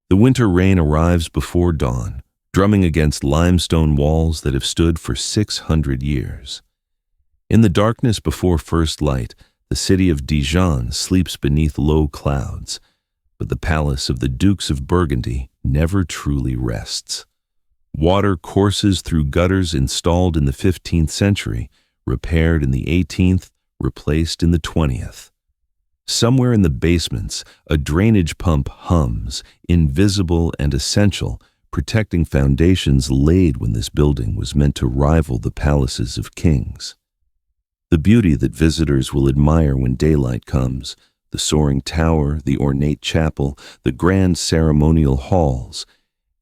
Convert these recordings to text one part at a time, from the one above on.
The winter rain arrives before dawn, drumming against limestone walls that have stood for 600 years. In the darkness before first light, the city of Dijon sleeps beneath low clouds, but the palace of the Dukes of Burgundy never truly rests. Water courses through gutters installed in the 15th century, repaired in the 18th, replaced in the 20th. Somewhere in the basements, a drainage pump hums, invisible and essential, protecting foundations laid when this building was meant to rival the palaces of kings. The beauty that visitors will admire when daylight comes, the soaring tower, the ornate chapel, the grand ceremonial halls,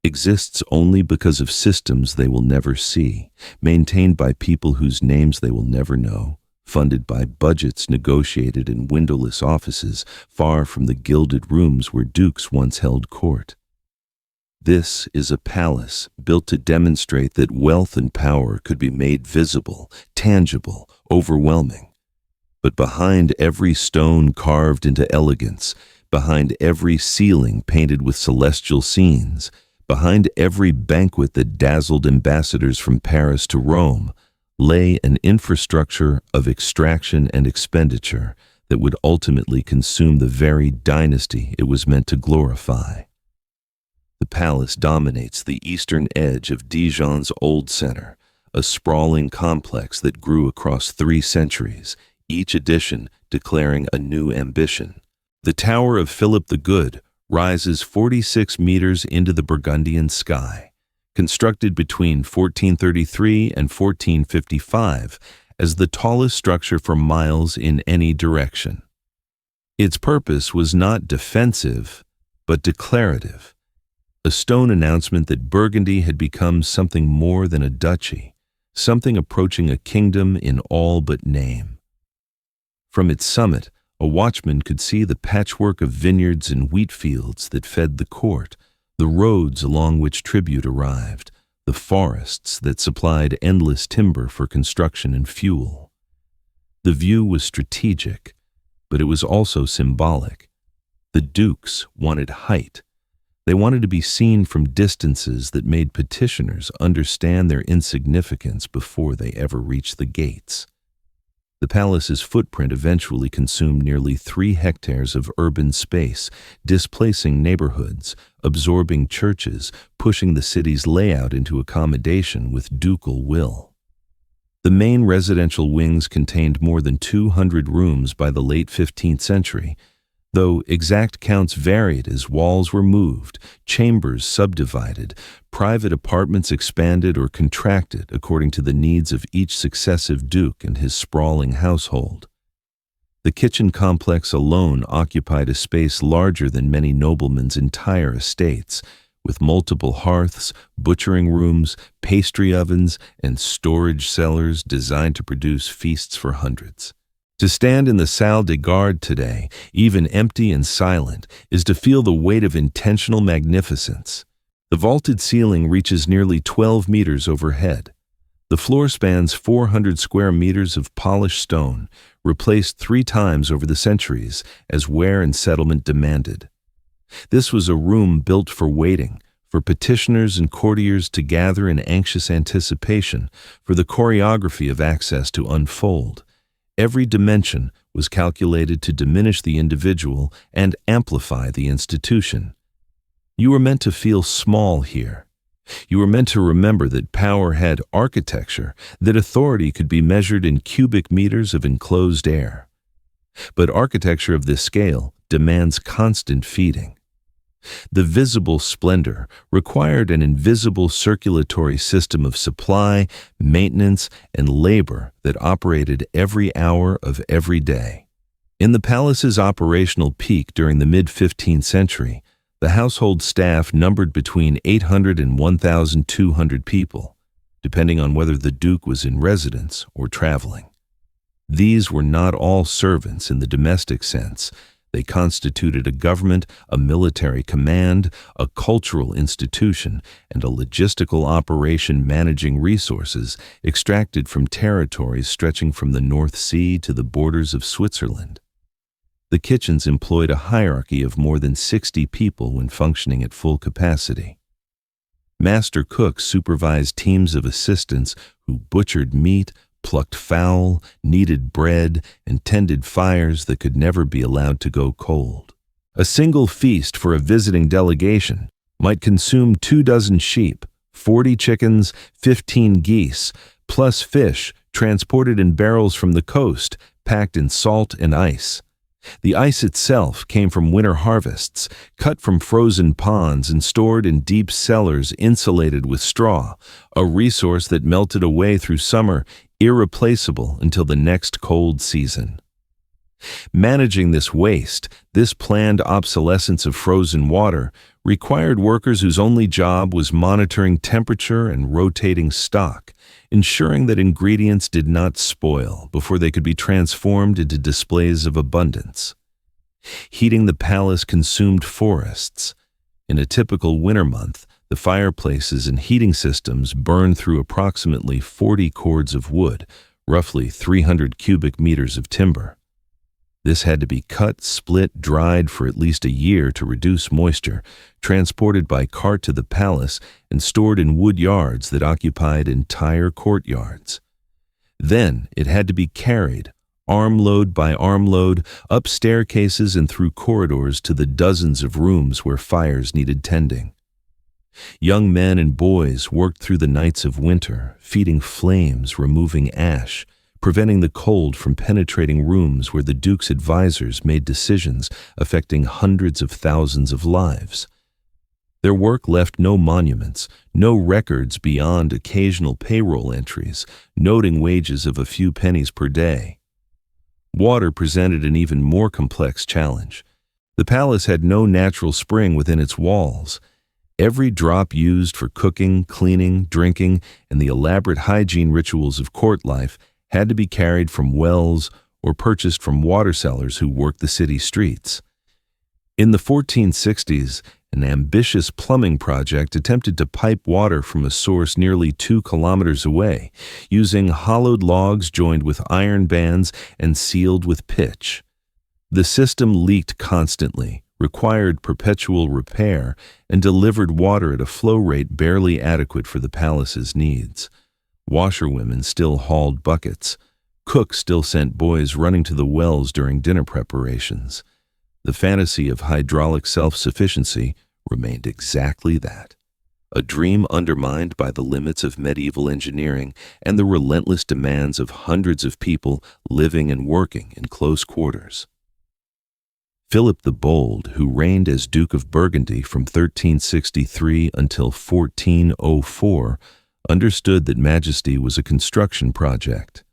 exists only because of systems they will never see, maintained by people whose names they will never know, funded by budgets negotiated in windowless offices far from the gilded rooms where dukes once held court. This is a palace built to demonstrate that wealth and power could be made visible, tangible, overwhelming. But behind every stone carved into elegance, behind every ceiling painted with celestial scenes, behind every banquet that dazzled ambassadors from Paris to Rome, lay an infrastructure of extraction and expenditure that would ultimately consume the very dynasty it was meant to glorify. The palace dominates the eastern edge of Dijon's old center, a sprawling complex that grew across 3 centuries, each edition declaring a new ambition. The Tower of Philip the Good rises 46 meters into the Burgundian sky, constructed between 1433 and 1455 as the tallest structure for miles in any direction. Its purpose was not defensive, but declarative, a stone announcement that Burgundy had become something more than a duchy, something approaching a kingdom in all but name. From its summit, a watchman could see the patchwork of vineyards and wheat fields that fed the court, the roads along which tribute arrived, the forests that supplied endless timber for construction and fuel. The view was strategic, but it was also symbolic. The dukes wanted height. They wanted to be seen from distances that made petitioners understand their insignificance before they ever reached the gates. The palace's footprint eventually consumed nearly 3 hectares of urban space, displacing neighborhoods, absorbing churches, pushing the city's layout into accommodation with ducal will. The main residential wings contained more than 200 rooms by the late 15th century, though exact counts varied as walls were moved, chambers subdivided, private apartments expanded or contracted according to the needs of each successive duke and his sprawling household. The kitchen complex alone occupied a space larger than many noblemen's entire estates, with multiple hearths, butchering rooms, pastry ovens, and storage cellars designed to produce feasts for hundreds. To stand in the salle de garde today, even empty and silent, is to feel the weight of intentional magnificence. The vaulted ceiling reaches nearly 12 meters overhead. The floor spans 400 square meters of polished stone, replaced 3 times over the centuries as wear and settlement demanded. This was a room built for waiting, for petitioners and courtiers to gather in anxious anticipation, for the choreography of access to unfold. Every dimension was calculated to diminish the individual and amplify the institution. You were meant to feel small here. You were meant to remember that power had architecture, that authority could be measured in cubic meters of enclosed air. But architecture of this scale demands constant feeding. The visible splendor required an invisible circulatory system of supply, maintenance, and labor that operated every hour of every day. In the palace's operational peak during the mid-15th century, the household staff numbered between 800 and 1,200 people, depending on whether the duke was in residence or traveling. These were not all servants in the domestic sense. They constituted a government, a military command, a cultural institution, and a logistical operation managing resources extracted from territories stretching from the North Sea to the borders of Switzerland. The kitchens employed a hierarchy of more than 60 people when functioning at full capacity. Master cooks supervised teams of assistants who butchered meat, plucked fowl, kneaded bread, and tended fires that could never be allowed to go cold. A single feast for a visiting delegation might consume 24 sheep, 40 chickens, 15 geese, plus fish transported in barrels from the coast, packed in salt and ice. The ice itself came from winter harvests, cut from frozen ponds and stored in deep cellars insulated with straw, a resource that melted away through summer, irreplaceable until the next cold season. Managing this waste, this planned obsolescence of frozen water, required workers whose only job was monitoring temperature and rotating stock, ensuring that ingredients did not spoil before they could be transformed into displays of abundance. Heating the palace consumed forests. In a typical winter month, the fireplaces and heating systems burned through approximately 40 cords of wood, roughly 300 cubic meters of timber. This had to be cut, split, dried for at least a year to reduce moisture, transported by cart to the palace, and stored in wood yards that occupied entire courtyards. Then it had to be carried, armload by armload, up staircases and through corridors to the dozens of rooms where fires needed tending. Young men and boys worked through the nights of winter, feeding flames, removing ash, preventing the cold from penetrating rooms where the Duke's advisors made decisions affecting hundreds of thousands of lives. Their work left no monuments, no records beyond occasional payroll entries, noting wages of a few pennies per day. Water presented an even more complex challenge. The palace had no natural spring within its walls. Every drop used for cooking, cleaning, drinking, and the elaborate hygiene rituals of court life had to be carried from wells or purchased from water sellers who worked the city streets. In the 1460s, an ambitious plumbing project attempted to pipe water from a source nearly 2 kilometers away, using hollowed logs joined with iron bands and sealed with pitch. The system leaked constantly, required perpetual repair, and delivered water at a flow rate barely adequate for the palace's needs. Washerwomen still hauled buckets. Cooks still sent boys running to the wells during dinner preparations. The fantasy of hydraulic self-sufficiency remained exactly that, a dream undermined by the limits of medieval engineering and the relentless demands of hundreds of people living and working in close quarters. Philip the Bold, who reigned as Duke of Burgundy from 1363 until 1404, understood that majesty was a construction project.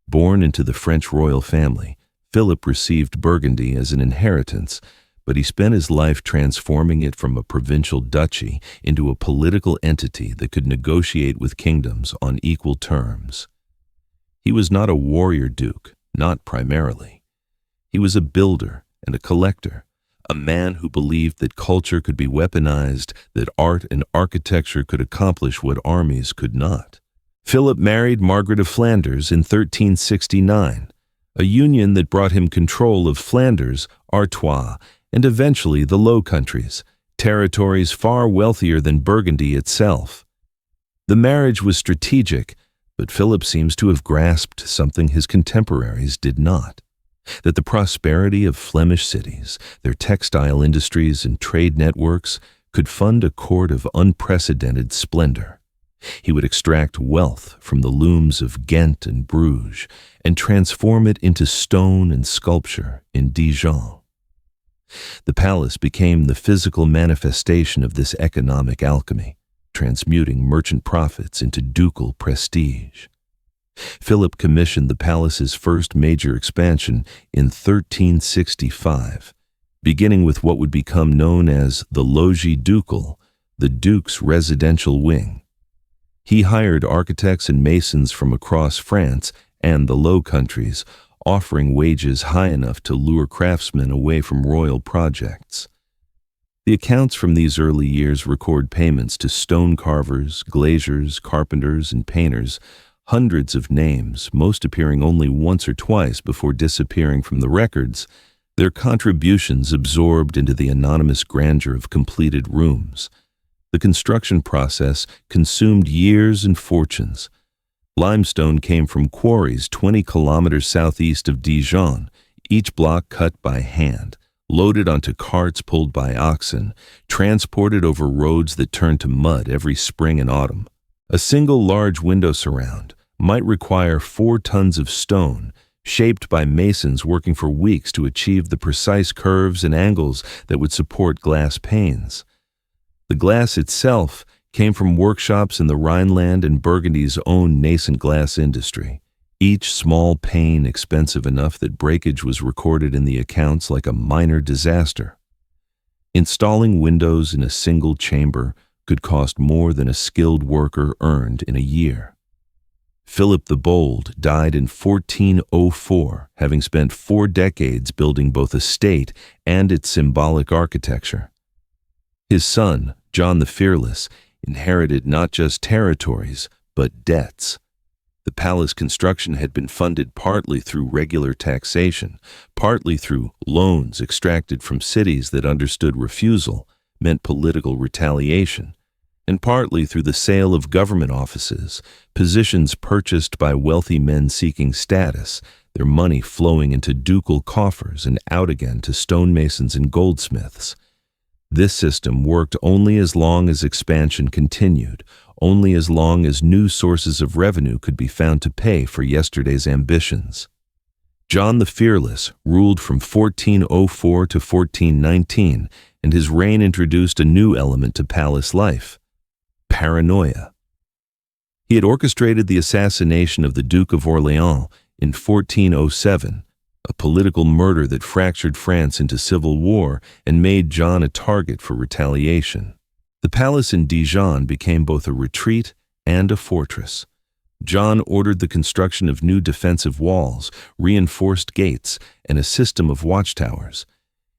Born into the French royal family, Philip received Burgundy as an inheritance, but he spent his life transforming it from a provincial duchy into a political entity that could negotiate with kingdoms on equal terms. He was not a warrior duke, not primarily. He was a builder and a collector, a man who believed that culture could be weaponized, that art and architecture could accomplish what armies could not. Philip married Margaret of Flanders in 1369, a union that brought him control of Flanders, Artois, and eventually the Low Countries, territories far wealthier than Burgundy itself. The marriage was strategic, but Philip seems to have grasped something his contemporaries did not. That the prosperity of Flemish cities, their textile industries and trade networks could fund a court of unprecedented splendor. He would extract wealth from the looms of Ghent and Bruges and transform it into stone and sculpture in Dijon. The palace became the physical manifestation of this economic alchemy, transmuting merchant profits into ducal prestige. Philip commissioned the palace's first major expansion in 1365, beginning with what would become known as the Logis Ducal, the Duke's residential wing. He hired architects and masons from across France and the Low Countries, offering wages high enough to lure craftsmen away from royal projects. The accounts from these early years record payments to stone carvers, glaziers, carpenters, and painters, hundreds of names, most appearing only once or twice before disappearing from the records, their contributions absorbed into the anonymous grandeur of completed rooms. The construction process consumed years and fortunes. Limestone came from quarries 20 kilometers southeast of Dijon, each block cut by hand, loaded onto carts pulled by oxen, transported over roads that turned to mud every spring and autumn. A single large window surround might require 4 tons of stone, shaped by masons working for weeks to achieve the precise curves and angles that would support glass panes. The glass itself came from workshops in the Rhineland and Burgundy's own nascent glass industry, each small pane expensive enough that breakage was recorded in the accounts like a minor disaster. Installing windows in a single chamber could cost more than a skilled worker earned in a year. Philip the Bold died in 1404, having spent 4 decades building both a state and its symbolic architecture. His son, John the Fearless, inherited not just territories, but debts. The palace construction had been funded partly through regular taxation, partly through loans extracted from cities that understood refusal meant political retaliation, and partly through the sale of government offices, positions purchased by wealthy men seeking status, their money flowing into ducal coffers and out again to stonemasons and goldsmiths. This system worked only as long as expansion continued, only as long as new sources of revenue could be found to pay for yesterday's ambitions. John the Fearless ruled from 1404 to 1419, and his reign introduced a new element to palace life: paranoia. He had orchestrated the assassination of the Duke of Orléans in 1407, a political murder that fractured France into civil war and made John a target for retaliation. The palace in Dijon became both a retreat and a fortress. John ordered the construction of new defensive walls, reinforced gates, and a system of watchtowers.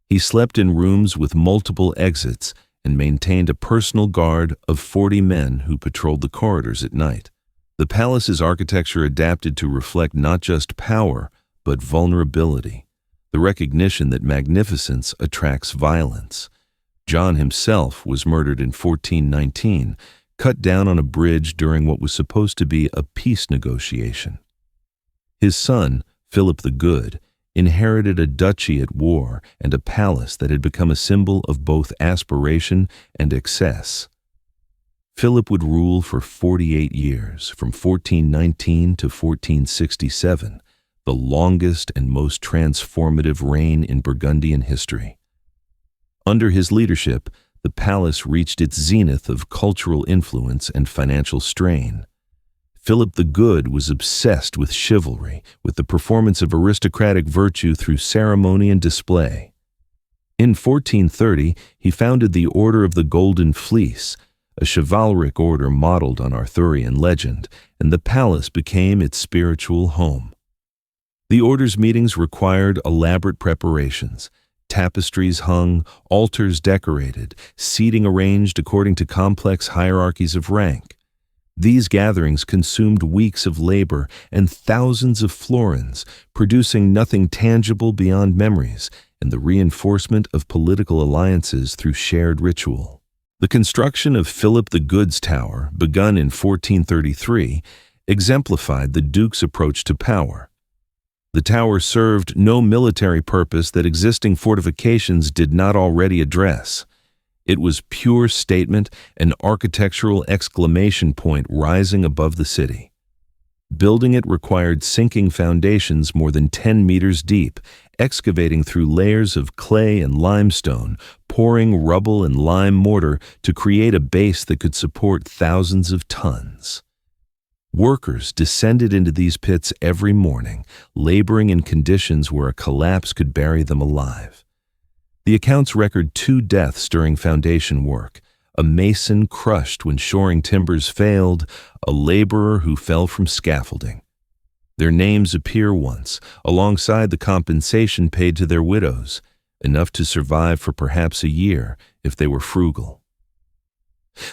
He slept in rooms with multiple exits and maintained a personal guard of 40 men who patrolled the corridors at night. The palace's architecture adapted to reflect not just power, but vulnerability, the recognition that magnificence attracts violence. John himself was murdered in 1419, cut down on a bridge during what was supposed to be a peace negotiation. His son, Philip the Good, inherited a duchy at war and a palace that had become a symbol of both aspiration and excess. Philip would rule for 48 years, from 1419 to 1467, the longest and most transformative reign in Burgundian history. Under his leadership, the palace reached its zenith of cultural influence and financial strain. Philip the Good was obsessed with chivalry, with the performance of aristocratic virtue through ceremony and display. In 1430, he founded the Order of the Golden Fleece, a chivalric order modeled on Arthurian legend, and the palace became its spiritual home. The order's meetings required elaborate preparations: tapestries hung, altars decorated, seating arranged according to complex hierarchies of rank. These gatherings consumed weeks of labor and thousands of florins, producing nothing tangible beyond memories and the reinforcement of political alliances through shared ritual. The construction of Philip the Good's Tower, begun in 1433, exemplified the Duke's approach to power. The tower served no military purpose that existing fortifications did not already address. It was pure statement, an architectural exclamation point rising above the city. Building it required sinking foundations more than 10 meters deep, excavating through layers of clay and limestone, pouring rubble and lime mortar to create a base that could support thousands of tons. Workers descended into these pits every morning, laboring in conditions where a collapse could bury them alive. The accounts record 2 deaths during foundation work: a mason crushed when shoring timbers failed, a laborer who fell from scaffolding. Their names appear once, alongside the compensation paid to their widows, enough to survive for perhaps a year if they were frugal.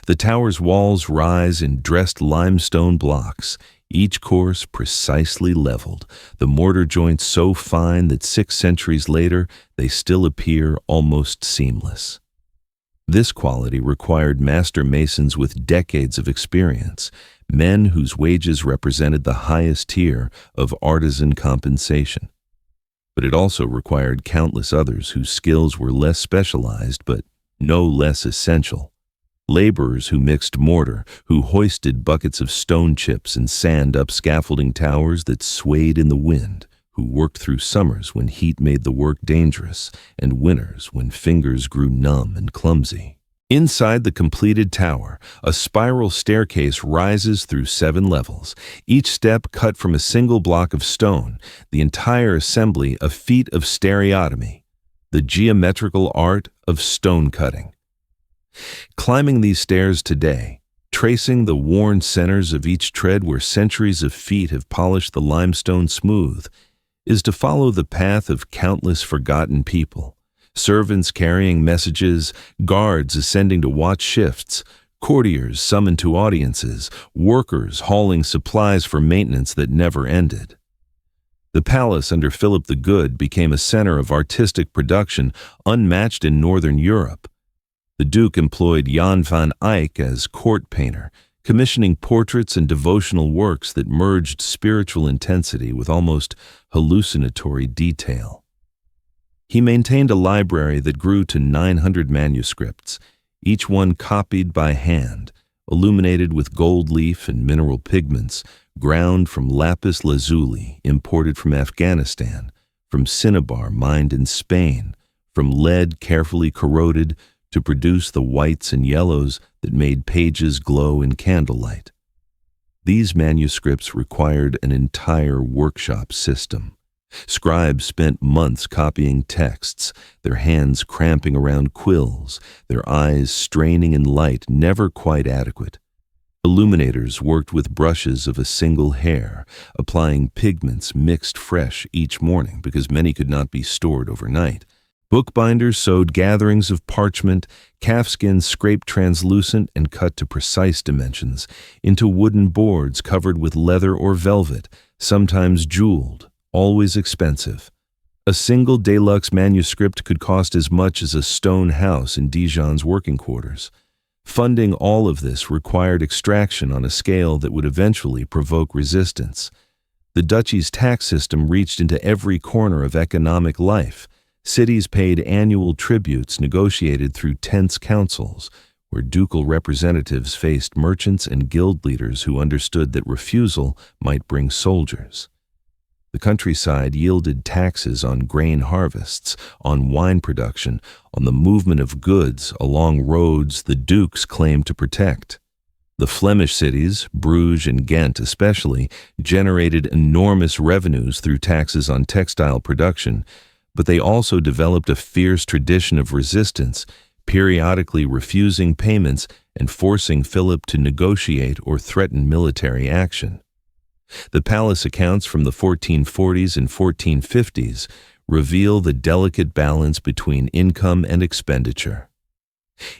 The tower's walls rise in dressed limestone blocks, each course precisely leveled, the mortar joints so fine that 6 centuries later they still appear almost seamless. This quality required master masons with decades of experience, men whose wages represented the highest tier of artisan compensation. But it also required countless others whose skills were less specialized but no less essential. Laborers who mixed mortar, who hoisted buckets of stone chips and sand up scaffolding towers that swayed in the wind, who worked through summers when heat made the work dangerous and winters when fingers grew numb and clumsy. Inside the completed tower, a spiral staircase rises through 7 levels, each step cut from a single block of stone, the entire assembly a feat of stereotomy, the geometrical art of stone cutting. Climbing these stairs today, tracing the worn centers of each tread where centuries of feet have polished the limestone smooth, is to follow the path of countless forgotten people. Servants carrying messages, guards ascending to watch shifts, courtiers summoned to audiences, workers hauling supplies for maintenance that never ended. The palace under Philip the Good became a center of artistic production unmatched in Northern Europe. The Duke employed Jan van Eyck as court painter, commissioning portraits and devotional works that merged spiritual intensity with almost hallucinatory detail. He maintained a library that grew to 900 manuscripts, each one copied by hand, illuminated with gold leaf and mineral pigments, ground from lapis lazuli imported from Afghanistan, from cinnabar mined in Spain, from lead carefully corroded to produce the whites and yellows that made pages glow in candlelight. These manuscripts required an entire workshop system. Scribes spent months copying texts, their hands cramping around quills, their eyes straining in light never quite adequate. Illuminators worked with brushes of a single hair, applying pigments mixed fresh each morning because many could not be stored overnight. Bookbinders sewed gatherings of parchment, calfskin scraped translucent and cut to precise dimensions, into wooden boards covered with leather or velvet, sometimes jeweled, always expensive. A single deluxe manuscript could cost as much as a stone house in Dijon's working quarters. Funding all of this required extraction on a scale that would eventually provoke resistance. The duchy's tax system reached into every corner of economic life. Cities paid annual tributes negotiated through tense councils, where ducal representatives faced merchants and guild leaders who understood that refusal might bring soldiers. The countryside yielded taxes on grain harvests, on wine production, on the movement of goods along roads the dukes claimed to protect. The Flemish cities, Bruges and Ghent especially, generated enormous revenues through taxes on textile production, but they also developed a fierce tradition of resistance, periodically refusing payments and forcing Philip to negotiate or threaten military action. The palace accounts from the 1440s and 1450s reveal the delicate balance between income and expenditure.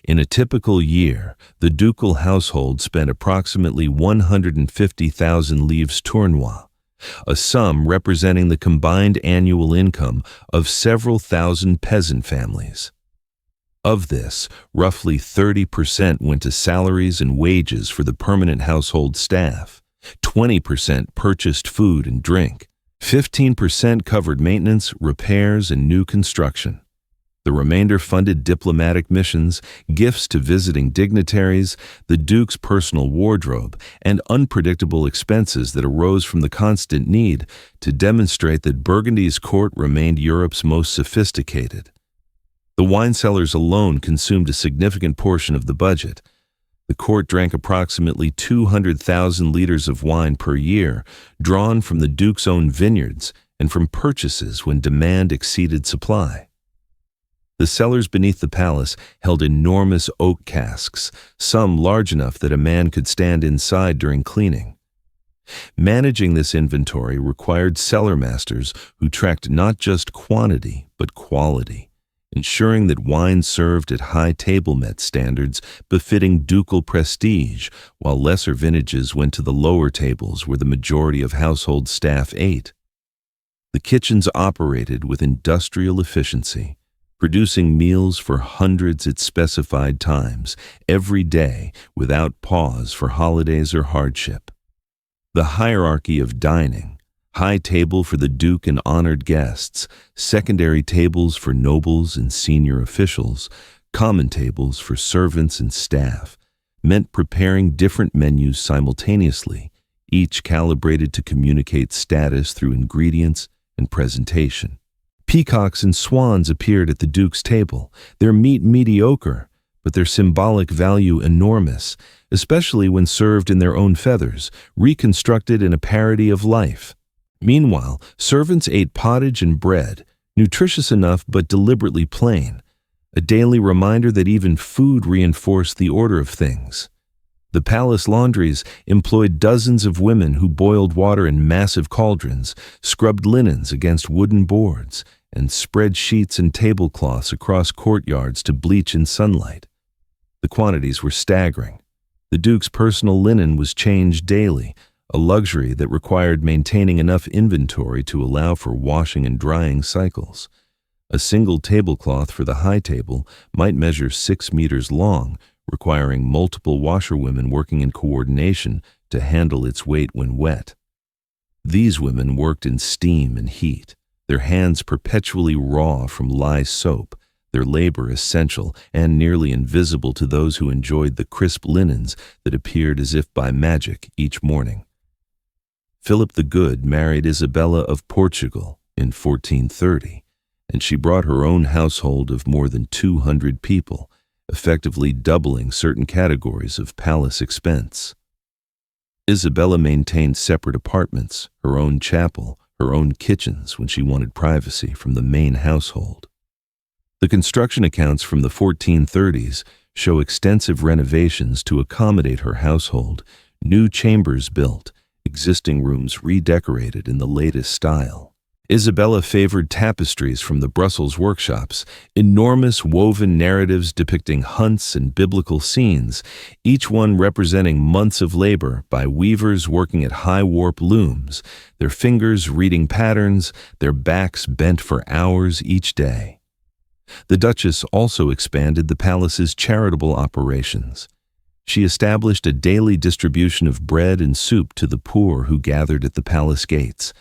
In a typical year, the ducal household spent approximately 150,000 livres tournois, a sum representing the combined annual income of several thousand peasant families. Of this, roughly 30% went to salaries and wages for the permanent household staff, 20% purchased food and drink, 15% covered maintenance, repairs, and new construction. The remainder funded diplomatic missions, gifts to visiting dignitaries, the Duke's personal wardrobe, and unpredictable expenses that arose from the constant need to demonstrate that Burgundy's court remained Europe's most sophisticated. The wine cellars alone consumed a significant portion of the budget. The court drank approximately 200,000 liters of wine per year, drawn from the Duke's own vineyards and from purchases when demand exceeded supply. The cellars beneath the palace held enormous oak casks, some large enough that a man could stand inside during cleaning. Managing this inventory required cellar masters who tracked not just quantity but quality, ensuring that wine served at high table met standards befitting ducal prestige, while lesser vintages went to the lower tables where the majority of household staff ate. The kitchens operated with industrial efficiency, producing meals for hundreds at specified times, every day, without pause for holidays or hardship. The hierarchy of dining: high table for the duke and honored guests, secondary tables for nobles and senior officials, common tables for servants and staff, meant preparing different menus simultaneously, each calibrated to communicate status through ingredients and presentation. Peacocks and swans appeared at the duke's table, their meat mediocre, but their symbolic value enormous, especially when served in their own feathers, reconstructed in a parody of life. Meanwhile, servants ate pottage and bread, nutritious enough but deliberately plain, a daily reminder that even food reinforced the order of things. The palace laundries employed dozens of women who boiled water in massive cauldrons, scrubbed linens against wooden boards, and spread sheets and tablecloths across courtyards to bleach in sunlight. The quantities were staggering. The duke's personal linen was changed daily, a luxury that required maintaining enough inventory to allow for washing and drying cycles. A single tablecloth for the high table might measure 6 meters long, requiring multiple washerwomen working in coordination to handle its weight when wet. These women worked in steam and heat, their hands perpetually raw from lye soap, their labor essential and nearly invisible to those who enjoyed the crisp linens that appeared as if by magic each morning. Philip the Good married Isabella of Portugal in 1430, and she brought her own household of more than 200 people, effectively doubling certain categories of palace expense. Isabella maintained separate apartments, her own chapel, her own kitchens when she wanted privacy from the main household. The construction accounts from the 1430s show extensive renovations to accommodate her household, new chambers built, existing rooms redecorated in the latest style. Isabella favored tapestries from the Brussels workshops, enormous woven narratives depicting hunts and biblical scenes, each one representing months of labor by weavers working at high warp looms, their fingers reading patterns, their backs bent for hours each day. The Duchess also expanded the palace's charitable operations. She established a daily distribution of bread and soup to the poor who gathered at the palace gates,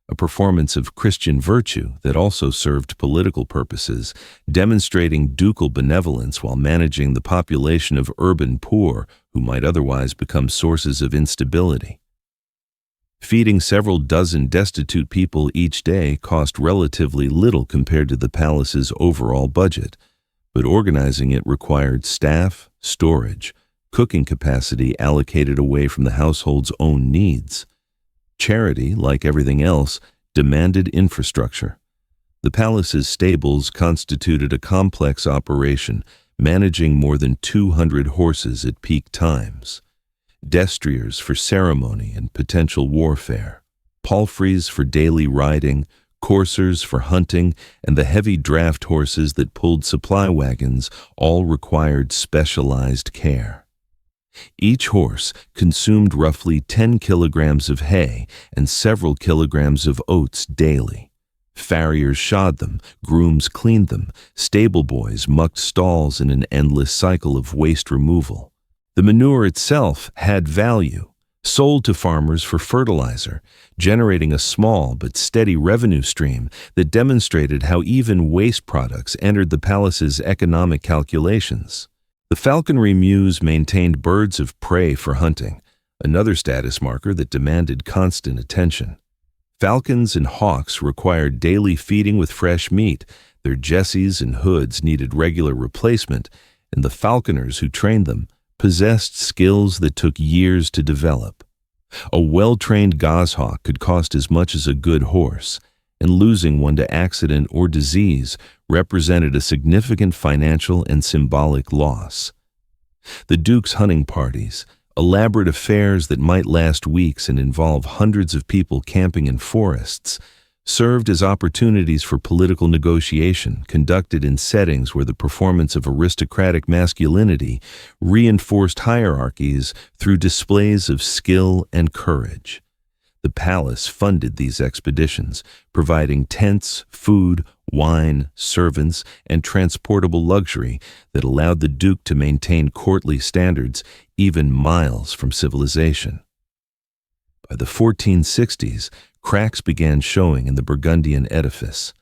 a performance of Christian virtue that also served political purposes, demonstrating ducal benevolence while managing the population of urban poor who might otherwise become sources of instability. Feeding several dozen destitute people each day cost relatively little compared to the palace's overall budget, but organizing it required staff, storage, cooking capacity allocated away from the household's own needs. Charity, like everything else, demanded infrastructure. The palace's stables constituted a complex operation, managing more than 200 horses at peak times. Destriers for ceremony and potential warfare, palfreys for daily riding, coursers for hunting, and the heavy draft horses that pulled supply wagons all required specialized care. Each horse consumed roughly 10 kilograms of hay and several kilograms of oats daily. Farriers shod them, grooms cleaned them, stable boys mucked stalls in an endless cycle of waste removal. The manure itself had value, sold to farmers for fertilizer, generating a small but steady revenue stream that demonstrated how even waste products entered the palace's economic calculations. The falconry mews maintained birds of prey for hunting, another status marker that demanded constant attention. Falcons and hawks required daily feeding with fresh meat, their jesses and hoods needed regular replacement, and the falconers who trained them possessed skills that took years to develop. A well-trained goshawk could cost as much as a good horse, and losing one to accident or disease represented a significant financial and symbolic loss. The Duke's hunting parties, elaborate affairs that might last weeks and involve hundreds of people camping in forests, served as opportunities for political negotiation conducted in settings where the performance of aristocratic masculinity reinforced hierarchies through displays of skill and courage. The palace funded these expeditions, providing tents, food, wine, servants, and transportable luxury that allowed the Duke to maintain courtly standards even miles from civilization. By the 1460s, cracks began showing in the Burgundian edifice.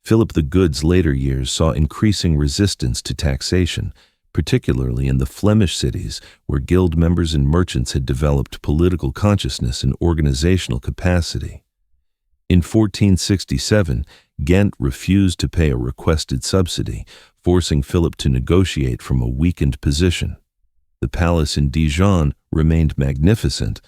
Philip the Good's later years saw increasing resistance to taxation, particularly in the Flemish cities where guild members and merchants had developed political consciousness and organizational capacity. In 1467, Ghent refused to pay a requested subsidy, forcing Philip to negotiate from a weakened position. The palace in Dijon remained magnificent,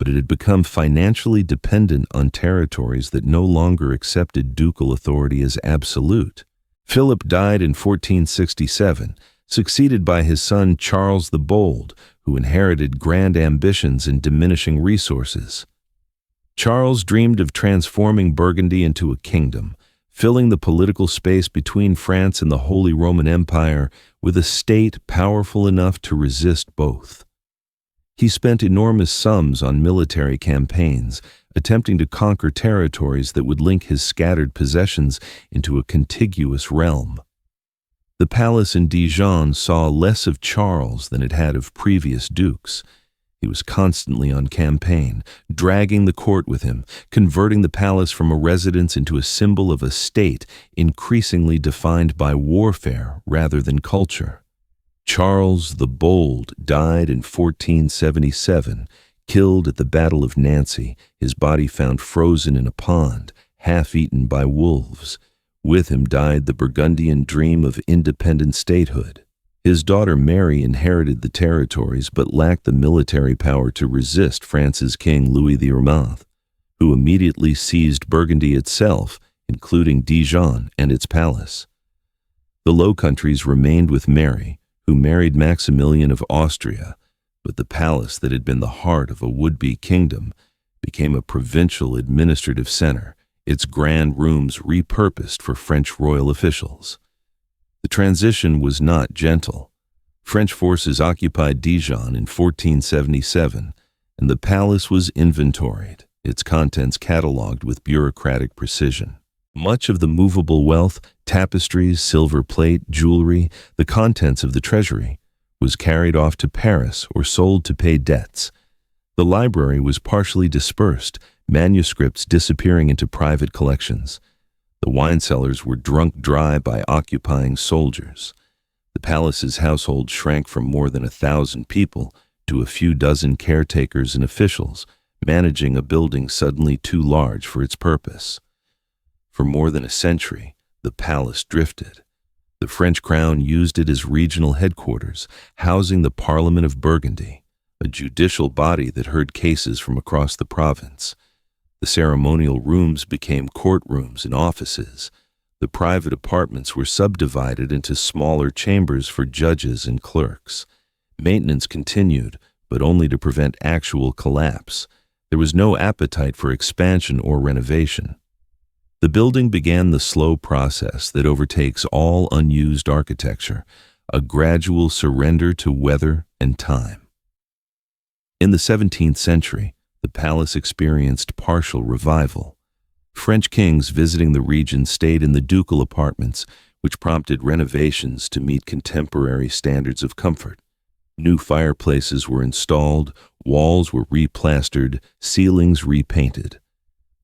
but it had become financially dependent on territories that no longer accepted ducal authority as absolute. Philip died in 1467, succeeded by his son Charles the Bold, who inherited grand ambitions and diminishing resources. Charles dreamed of transforming Burgundy into a kingdom, filling the political space between France and the Holy Roman Empire with a state powerful enough to resist both. He spent enormous sums on military campaigns, attempting to conquer territories that would link his scattered possessions into a contiguous realm. The palace in Dijon saw less of Charles than it had of previous dukes. He was constantly on campaign, dragging the court with him, converting the palace from a residence into a symbol of a state increasingly defined by warfare rather than culture. Charles the Bold died in 1477, killed at the Battle of Nancy, his body found frozen in a pond, half-eaten by wolves. With him died the Burgundian dream of independent statehood. His daughter Mary inherited the territories but lacked the military power to resist France's king Louis XI, who immediately seized Burgundy itself, including Dijon and its palace. The Low Countries remained with Mary, who married Maximilian of Austria, but the palace that had been the heart of a would-be kingdom became a provincial administrative center, its grand rooms repurposed for French royal officials. The transition was not gentle. French forces occupied Dijon in 1477, and the palace was inventoried, its contents catalogued with bureaucratic precision. Much of the movable wealth, tapestries, silver plate, jewelry, the contents of the treasury, was carried off to Paris or sold to pay debts. The library was partially dispersed, manuscripts disappearing into private collections. The wine cellars were drunk dry by occupying soldiers. The palace's household shrank from more than 1,000 people to a few dozen caretakers and officials, managing a building suddenly too large for its purpose. For more than a century, the palace drifted. The French crown used it as regional headquarters, housing the Parliament of Burgundy, a judicial body that heard cases from across the province. The ceremonial rooms became courtrooms and offices. The private apartments were subdivided into smaller chambers for judges and clerks. Maintenance continued, but only to prevent actual collapse. There was no appetite for expansion or renovation. The building began the slow process that overtakes all unused architecture, a gradual surrender to weather and time. In the 17th century, the palace experienced partial revival. French kings visiting the region stayed in the ducal apartments, which prompted renovations to meet contemporary standards of comfort. New fireplaces were installed, walls were replastered, ceilings repainted.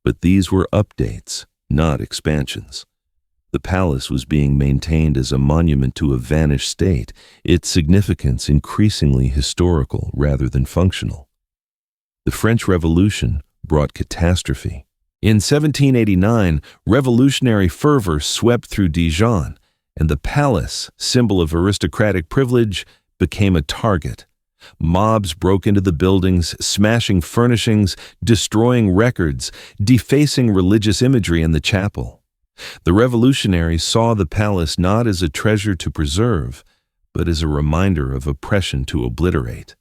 But these were updates, not expansions. The palace was being maintained as a monument to a vanished state, its significance increasingly historical rather than functional. The French Revolution brought catastrophe. In 1789, revolutionary fervor swept through Dijon, and the palace, symbol of aristocratic privilege, became a target. Mobs broke into the buildings, smashing furnishings, destroying records, defacing religious imagery in the chapel. The revolutionaries saw the palace not as a treasure to preserve, but as a reminder of oppression to obliterate.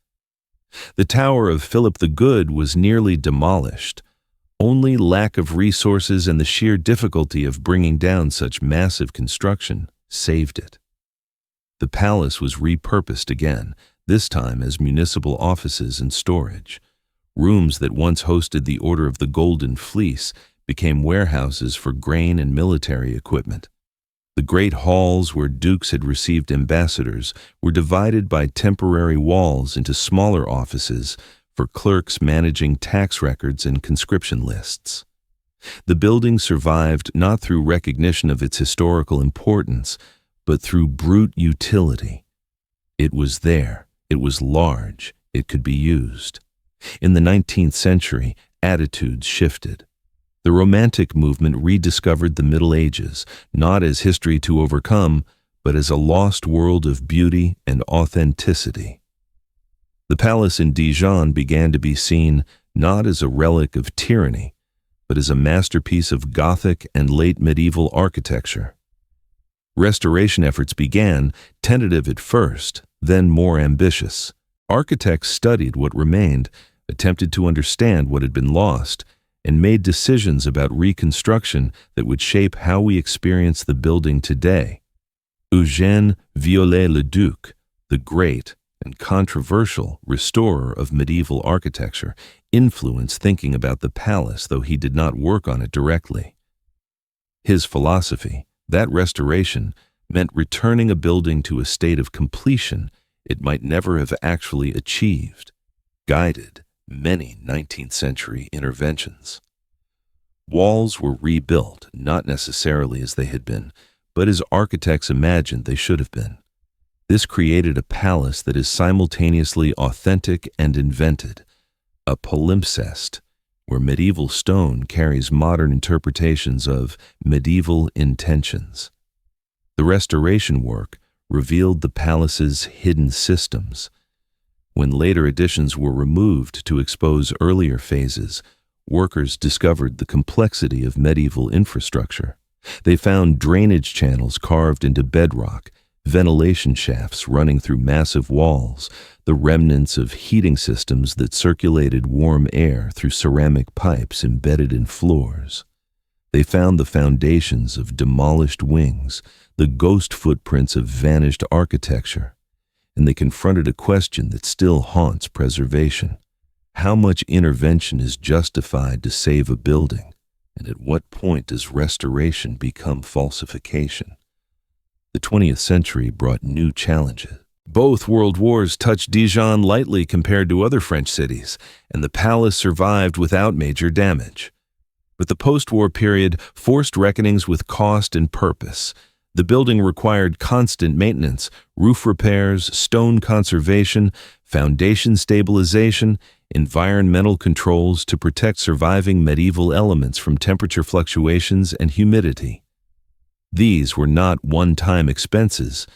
The Tower of Philip the Good was nearly demolished. Only lack of resources and the sheer difficulty of bringing down such massive construction saved it. The palace was repurposed again, this time as municipal offices and storage. Rooms that once hosted the Order of the Golden Fleece became warehouses for grain and military equipment. The great halls where dukes had received ambassadors were divided by temporary walls into smaller offices for clerks managing tax records and conscription lists. The building survived not through recognition of its historical importance, but through brute utility. It was there, it was large, it could be used. In the 19th century, attitudes shifted. The Romantic movement rediscovered the Middle Ages, not as history to overcome, but as a lost world of beauty and authenticity. The palace in Dijon began to be seen not as a relic of tyranny, but as a masterpiece of Gothic and late medieval architecture. Restoration efforts began, tentative at first, then more ambitious. Architects studied what remained, attempted to understand what had been lost, and made decisions about reconstruction that would shape how we experience the building today. Eugène Viollet-le-Duc, the great and controversial restorer of medieval architecture, influenced thinking about the palace, though he did not work on it directly. His philosophy, that restoration, meant returning a building to a state of completion it might never have actually achieved, guided many 19th century interventions. Walls were rebuilt, not necessarily as they had been, but as architects imagined they should have been. This created a palace that is simultaneously authentic and invented, a palimpsest, where medieval stone carries modern interpretations of medieval intentions. The restoration work revealed the palace's hidden systems. When later additions were removed to expose earlier phases, workers discovered the complexity of medieval infrastructure. They found drainage channels carved into bedrock, ventilation shafts running through massive walls, the remnants of heating systems that circulated warm air through ceramic pipes embedded in floors. They found the foundations of demolished wings, the ghost footprints of vanished architecture, and they confronted a question that still haunts preservation. How much intervention is justified to save a building, and at what point does restoration become falsification? The 20th century brought new challenges. Both world wars touched Dijon lightly compared to other French cities, and the palace survived without major damage. But the post-war period forced reckonings with cost and purpose. The building required constant maintenance, roof repairs, stone conservation, foundation stabilization, environmental controls to protect surviving medieval elements from temperature fluctuations and humidity. These were not one-time expenses,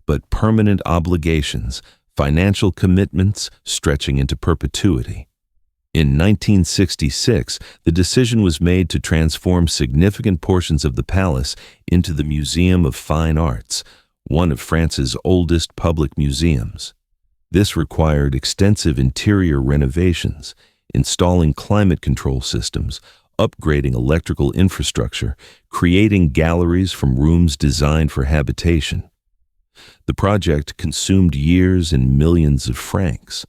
but permanent obligations, financial commitments stretching into perpetuity. In 1966, the decision was made to transform significant portions of the palace into the Museum of Fine Arts, one of France's oldest public museums. This required extensive interior renovations, installing climate control systems, upgrading electrical infrastructure, creating galleries from rooms designed for habitation. The project consumed years and millions of francs,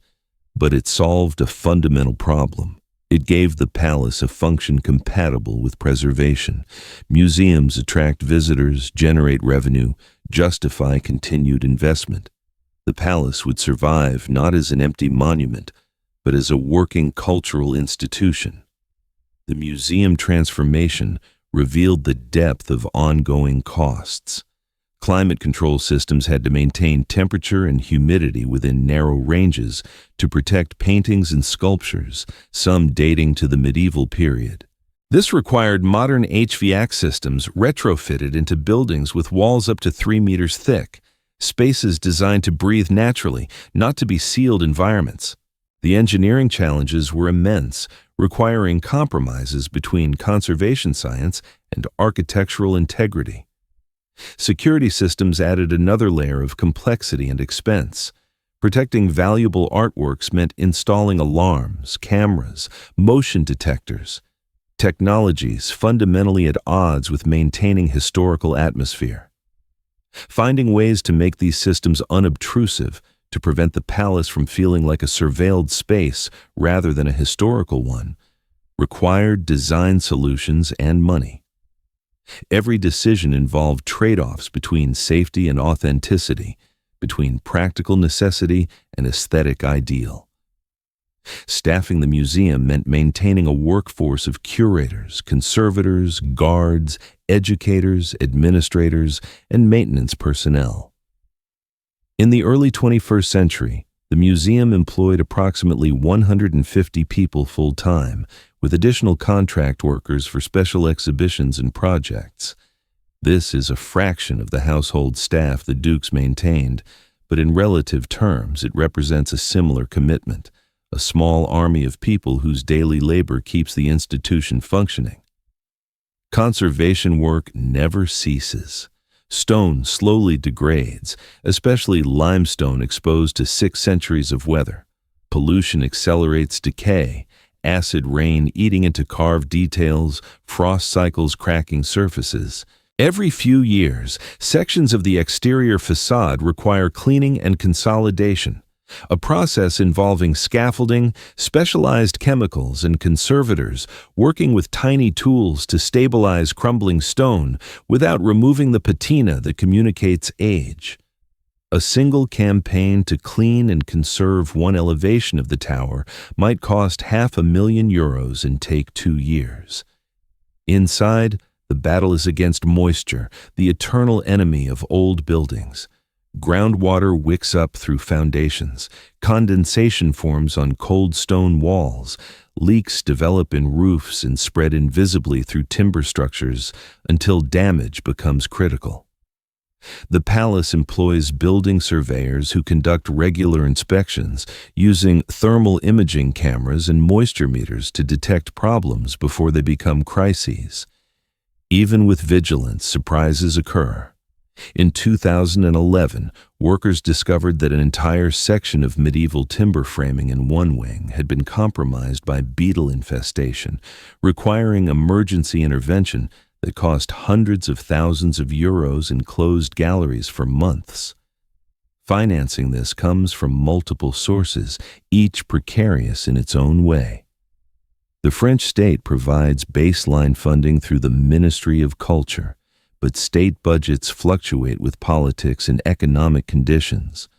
but it solved a fundamental problem. It gave the palace a function compatible with preservation. Museums attract visitors, generate revenue, justify continued investment. The palace would survive not as an empty monument, but as a working cultural institution. The museum transformation revealed the depth of ongoing costs. Climate control systems had to maintain temperature and humidity within narrow ranges to protect paintings and sculptures, some dating to the medieval period. This required modern HVAC systems retrofitted into buildings with walls up to 3 meters thick, spaces designed to breathe naturally, not to be sealed environments. The engineering challenges were immense, requiring compromises between conservation science and architectural integrity. Security systems added another layer of complexity and expense. Protecting valuable artworks meant installing alarms, cameras, motion detectors. technologies fundamentally at odds with maintaining historical atmosphere. Finding ways to make these systems unobtrusive to prevent the palace from feeling like a surveilled space rather than a historical one required design solutions and money. Every decision involved trade-offs between safety and authenticity, between practical necessity and aesthetic ideal. Staffing the museum meant maintaining a workforce of curators, conservators, guards, educators, administrators, and maintenance personnel. In the early 21st century, the museum employed approximately 150 people full-time, with additional contract workers for special exhibitions and projects. This is a fraction of the household staff the dukes maintained, but in relative terms it represents a similar commitment, a small army of people whose daily labor keeps the institution functioning. Conservation work never ceases. Stone slowly degrades, especially limestone exposed to 6 centuries of weather. Pollution accelerates decay, acid rain eating into carved details, frost cycles cracking surfaces. Every few years, sections of the exterior façade require cleaning and consolidation, a process involving scaffolding, specialized chemicals, and conservators working with tiny tools to stabilize crumbling stone without removing the patina that communicates age. A single campaign to clean and conserve one elevation of the tower might cost €500,000 and take 2 years. Inside, the battle is against moisture, the eternal enemy of old buildings. Groundwater wicks up through foundations, condensation forms on cold stone walls, leaks develop in roofs and spread invisibly through timber structures until damage becomes critical. The palace employs building surveyors who conduct regular inspections using thermal imaging cameras and moisture meters to detect problems before they become crises. Even with vigilance, surprises occur. In 2011, workers discovered that an entire section of medieval timber framing in one wing had been compromised by beetle infestation, requiring emergency intervention that cost hundreds of thousands of euros in closed galleries for months. Financing this comes from multiple sources, each precarious in its own way. The French state provides baseline funding through the Ministry of Culture, but state budgets fluctuate with politics and economic conditions.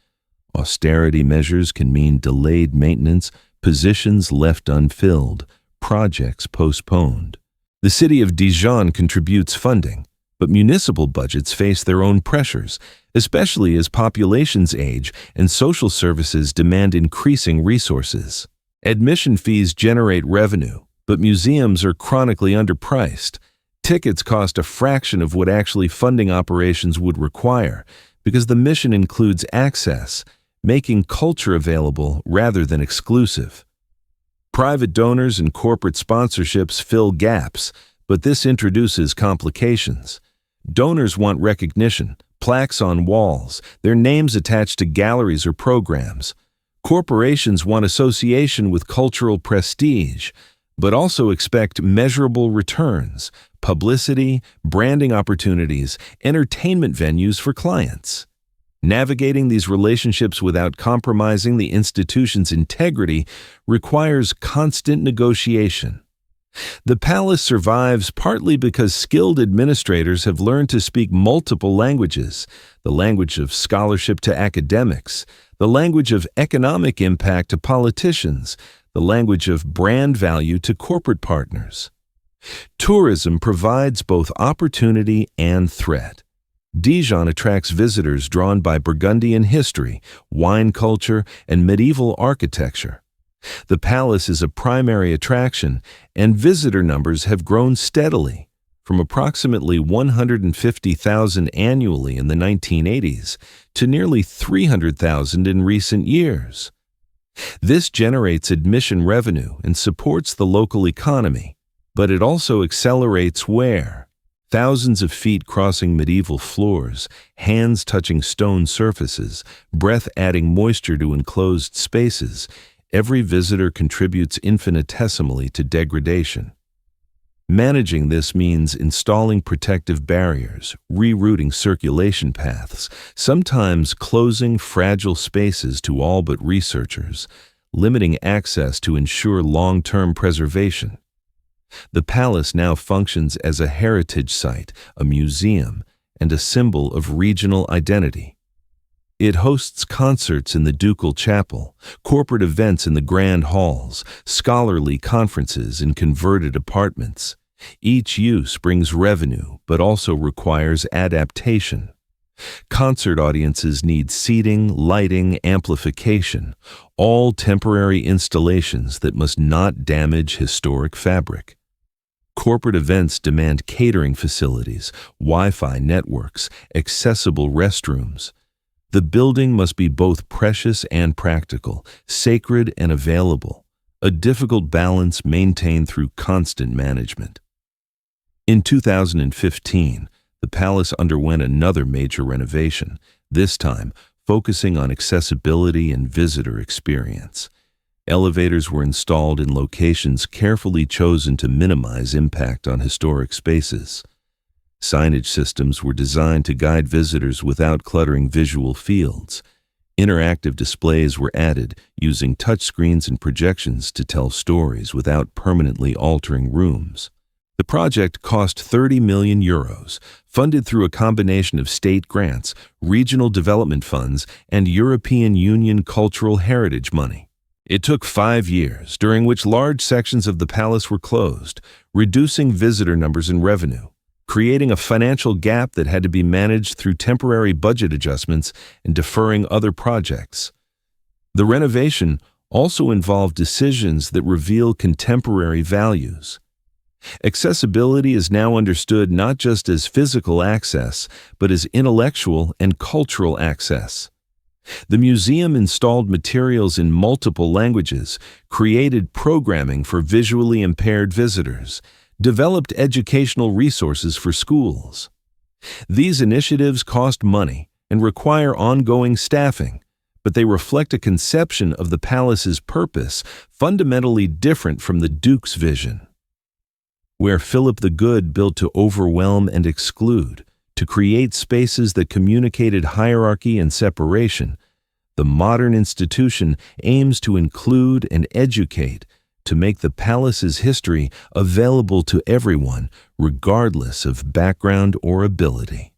Austerity measures can mean delayed maintenance, positions left unfilled, projects postponed. The city of Dijon contributes funding, but municipal budgets face their own pressures, especially as populations age and social services demand increasing resources. Admission fees generate revenue, but museums are chronically underpriced. Tickets cost a fraction of what actually funding operations would require because the mission includes access, making culture available rather than exclusive. Private donors and corporate sponsorships fill gaps, but this introduces complications. Donors want recognition, plaques on walls, their names attached to galleries or programs. Corporations want association with cultural prestige, but also expect measurable returns, publicity, branding opportunities, entertainment venues for clients. Navigating these relationships without compromising the institution's integrity requires constant negotiation. The palace survives partly because skilled administrators have learned to speak multiple languages, the language of scholarship to academics, the language of economic impact to politicians, the language of brand value to corporate partners. Tourism provides both opportunity and threat. Dijon attracts visitors drawn by Burgundian history, wine culture, and medieval architecture. The palace is a primary attraction, and visitor numbers have grown steadily, from approximately 150,000 annually in the 1980s to nearly 300,000 in recent years. This generates admission revenue and supports the local economy, but it also accelerates wear. Thousands of feet crossing medieval floors, hands touching stone surfaces, breath adding moisture to enclosed spaces. Every visitor contributes infinitesimally to degradation. Managing this means installing protective barriers, rerouting circulation paths, sometimes closing fragile spaces to all but researchers, limiting access to ensure long-term preservation. The palace now functions as a heritage site, a museum, and a symbol of regional identity. It hosts concerts in the ducal chapel, corporate events in the grand halls, scholarly conferences in converted apartments. Each use brings revenue, but also requires adaptation. Concert audiences need seating, lighting, amplification, all temporary installations that must not damage historic fabric. Corporate events demand catering facilities, Wi-Fi networks, accessible restrooms. The building must be both precious and practical, sacred and available, a difficult balance maintained through constant management. In 2015, the palace underwent another major renovation, this time focusing on accessibility and visitor experience. Elevators were installed in locations carefully chosen to minimize impact on historic spaces. Signage systems were designed to guide visitors without cluttering visual fields. Interactive displays were added, using touchscreens and projections to tell stories without permanently altering rooms. The project cost €30 million, funded through a combination of state grants, regional development funds, and European Union cultural heritage money. It took 5 years, during which large sections of the palace were closed, reducing visitor numbers and revenue, creating a financial gap that had to be managed through temporary budget adjustments and deferring other projects. The renovation also involved decisions that reveal contemporary values. Accessibility is now understood not just as physical access, but as intellectual and cultural access. The museum installed materials in multiple languages, created programming for visually impaired visitors, developed educational resources for schools. These initiatives cost money and require ongoing staffing, but they reflect a conception of the palace's purpose fundamentally different from the Duke's vision. Where Philip the Good built to overwhelm and exclude, to create spaces that communicated hierarchy and separation, the modern institution aims to include and educate, to make the palace's history available to everyone, regardless of background or ability.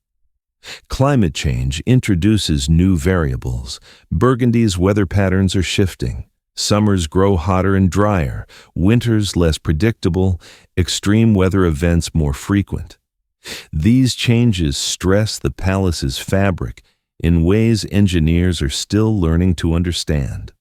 Climate change introduces new variables. Burgundy's weather patterns are shifting. Summers grow hotter and drier, winters less predictable, extreme weather events more frequent. These changes stress the palace's fabric in ways engineers are still learning to understand.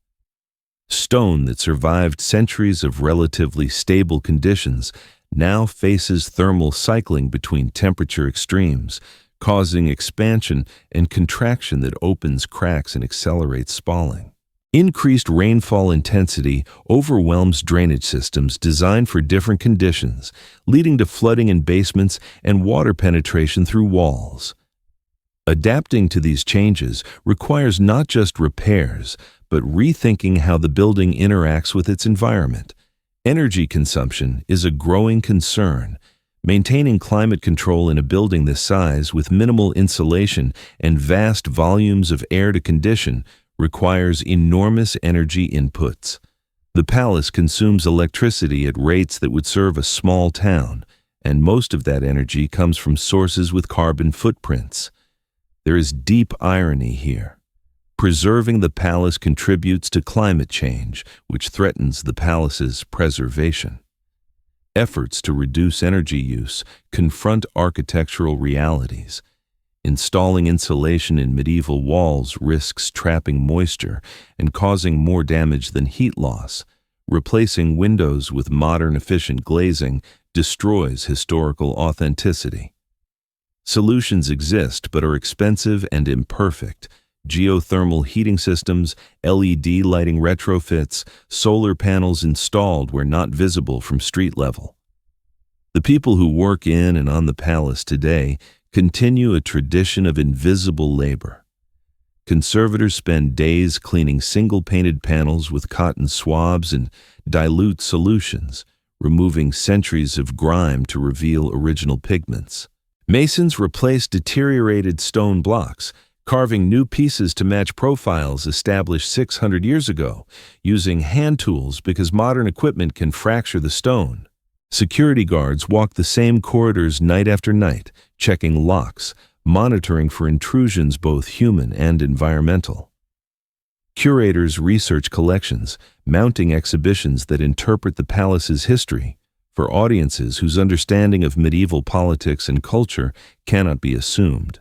Stone that survived centuries of relatively stable conditions now faces thermal cycling between temperature extremes, causing expansion and contraction that opens cracks and accelerates spalling. Increased rainfall intensity overwhelms drainage systems designed for different conditions, leading to flooding in basements and water penetration through walls. Adapting to these changes requires not just repairs, but rethinking how the building interacts with its environment. Energy consumption is a growing concern. Maintaining climate control in a building this size with minimal insulation and vast volumes of air to condition requires enormous energy inputs. The palace consumes electricity at rates that would serve a small town, and most of that energy comes from sources with carbon footprints. There is deep irony here. Preserving the palace contributes to climate change, which threatens the palace's preservation. Efforts to reduce energy use confront architectural realities. Installing insulation in medieval walls risks trapping moisture and causing more damage than heat loss. Replacing windows with modern efficient glazing destroys historical authenticity. Solutions exist but are expensive and imperfect. Geothermal heating systems, LED lighting retrofits, solar panels installed where not visible from street level. The people who work in and on the palace today continue a tradition of invisible labor. Conservators spend days cleaning single-painted panels with cotton swabs and dilute solutions, removing centuries of grime to reveal original pigments. Masons replaced deteriorated stone blocks, carving new pieces to match profiles established 600 years ago, using hand tools because modern equipment can fracture the stone. Security guards walk the same corridors night after night, checking locks, monitoring for intrusions both human and environmental. Curators research collections, mounting exhibitions that interpret the palace's history for audiences whose understanding of medieval politics and culture cannot be assumed.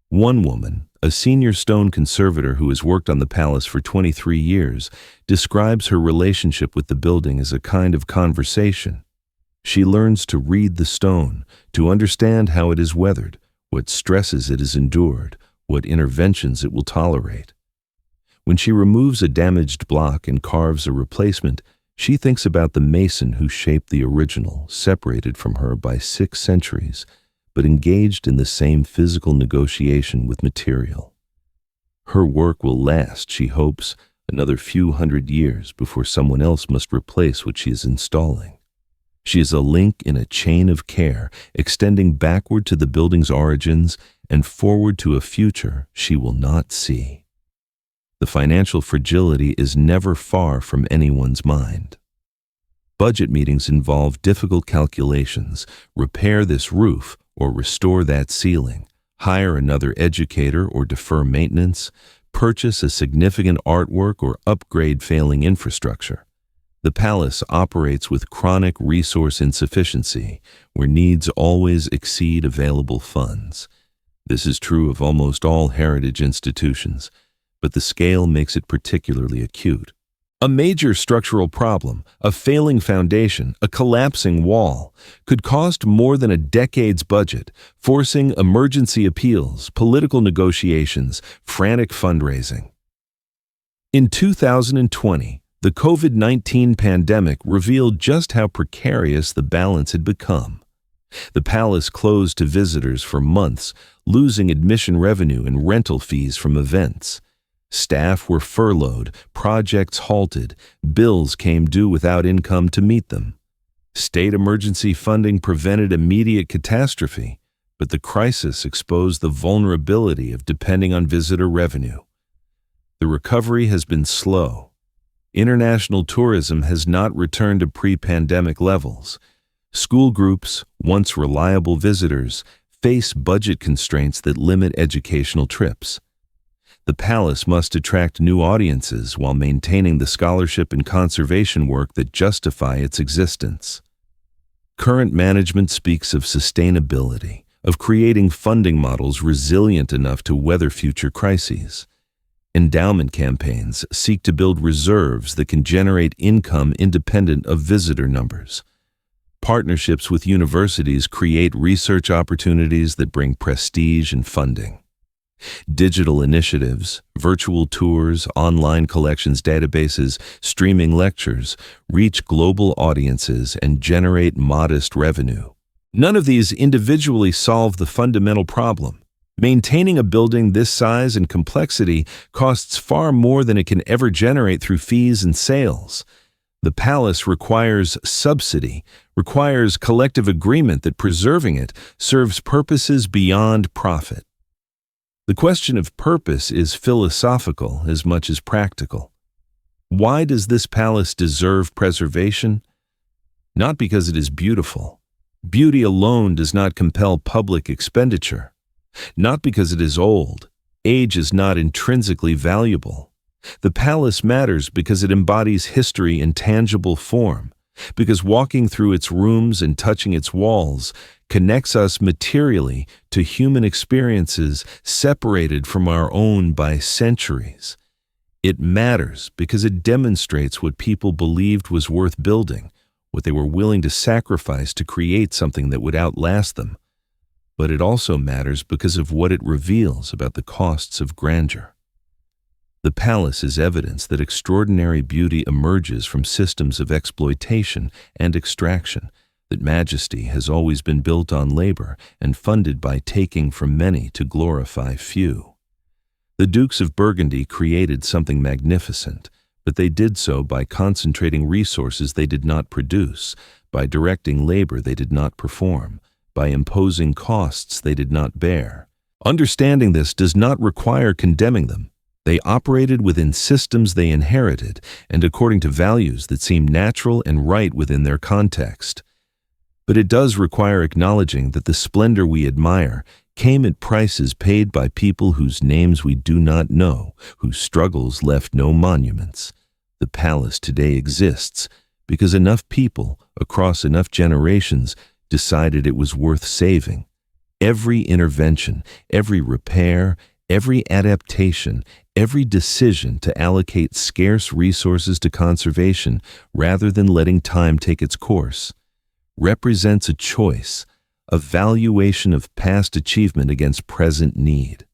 One woman, a senior stone conservator who has worked on the palace for 23 years, describes her relationship with the building as a kind of conversation. She learns to read the stone, to understand how it is weathered, what stresses it has endured, what interventions it will tolerate. When she removes a damaged block and carves a replacement, she thinks about the mason who shaped the original, separated from her by 6 centuries, but engaged in the same physical negotiation with material. Her work will last, she hopes, another few hundred years before someone else must replace what she is installing. She is a link in a chain of care, extending backward to the building's origins and forward to a future she will not see. The financial fragility is never far from anyone's mind. Budget meetings involve difficult calculations: repair this roof or restore that ceiling, hire another educator or defer maintenance, purchase a significant artwork or upgrade failing infrastructure. The palace operates with chronic resource insufficiency, where needs always exceed available funds. This is true of almost all heritage institutions, but the scale makes it particularly acute. A major structural problem, a failing foundation, a collapsing wall, could cost more than a decade's budget, forcing emergency appeals, political negotiations, frantic fundraising. In 2020, the COVID-19 pandemic revealed just how precarious the balance had become. The palace closed to visitors for months, losing admission revenue and rental fees from events. Staff were furloughed, projects halted, bills came due without income to meet them. State emergency funding prevented immediate catastrophe, but the crisis exposed the vulnerability of depending on visitor revenue. The recovery has been slow. International tourism has not returned to pre-pandemic levels. School groups, once reliable visitors, face budget constraints that limit educational trips. The palace must attract new audiences while maintaining the scholarship and conservation work that justify its existence. Current management speaks of sustainability, of creating funding models resilient enough to weather future crises. Endowment campaigns seek to build reserves that can generate income independent of visitor numbers. Partnerships with universities create research opportunities that bring prestige and funding. Digital initiatives, virtual tours, online collections databases, streaming lectures reach global audiences and generate modest revenue. None of these individually solve the fundamental problem. Maintaining a building this size and complexity costs far more than it can ever generate through fees and sales. The palace requires subsidy, requires collective agreement that preserving it serves purposes beyond profit. The question of purpose is philosophical as much as practical. Why does this palace deserve preservation? Not because it is beautiful. Beauty alone does not compel public expenditure. Not because it is old. Age is not intrinsically valuable. The palace matters because it embodies history in tangible form, because walking through its rooms and touching its walls connects us materially to human experiences separated from our own by centuries. It matters because it demonstrates what people believed was worth building, what they were willing to sacrifice to create something that would outlast them. But it also matters because of what it reveals about the costs of grandeur. The palace is evidence that extraordinary beauty emerges from systems of exploitation and extraction, that majesty has always been built on labor and funded by taking from many to glorify few. The Dukes of Burgundy created something magnificent, but they did so by concentrating resources they did not produce, by directing labor they did not perform, by imposing costs they did not bear. Understanding this does not require condemning them. They operated within systems they inherited and according to values that seem natural and right within their context. But it does require acknowledging that the splendor we admire came at prices paid by people whose names we do not know, whose struggles left no monuments. The palace today exists because enough people, across enough generations, decided it was worth saving. Every intervention, every repair, every adaptation, every decision to allocate scarce resources to conservation rather than letting time take its course represents a choice, a valuation of past achievement against present need.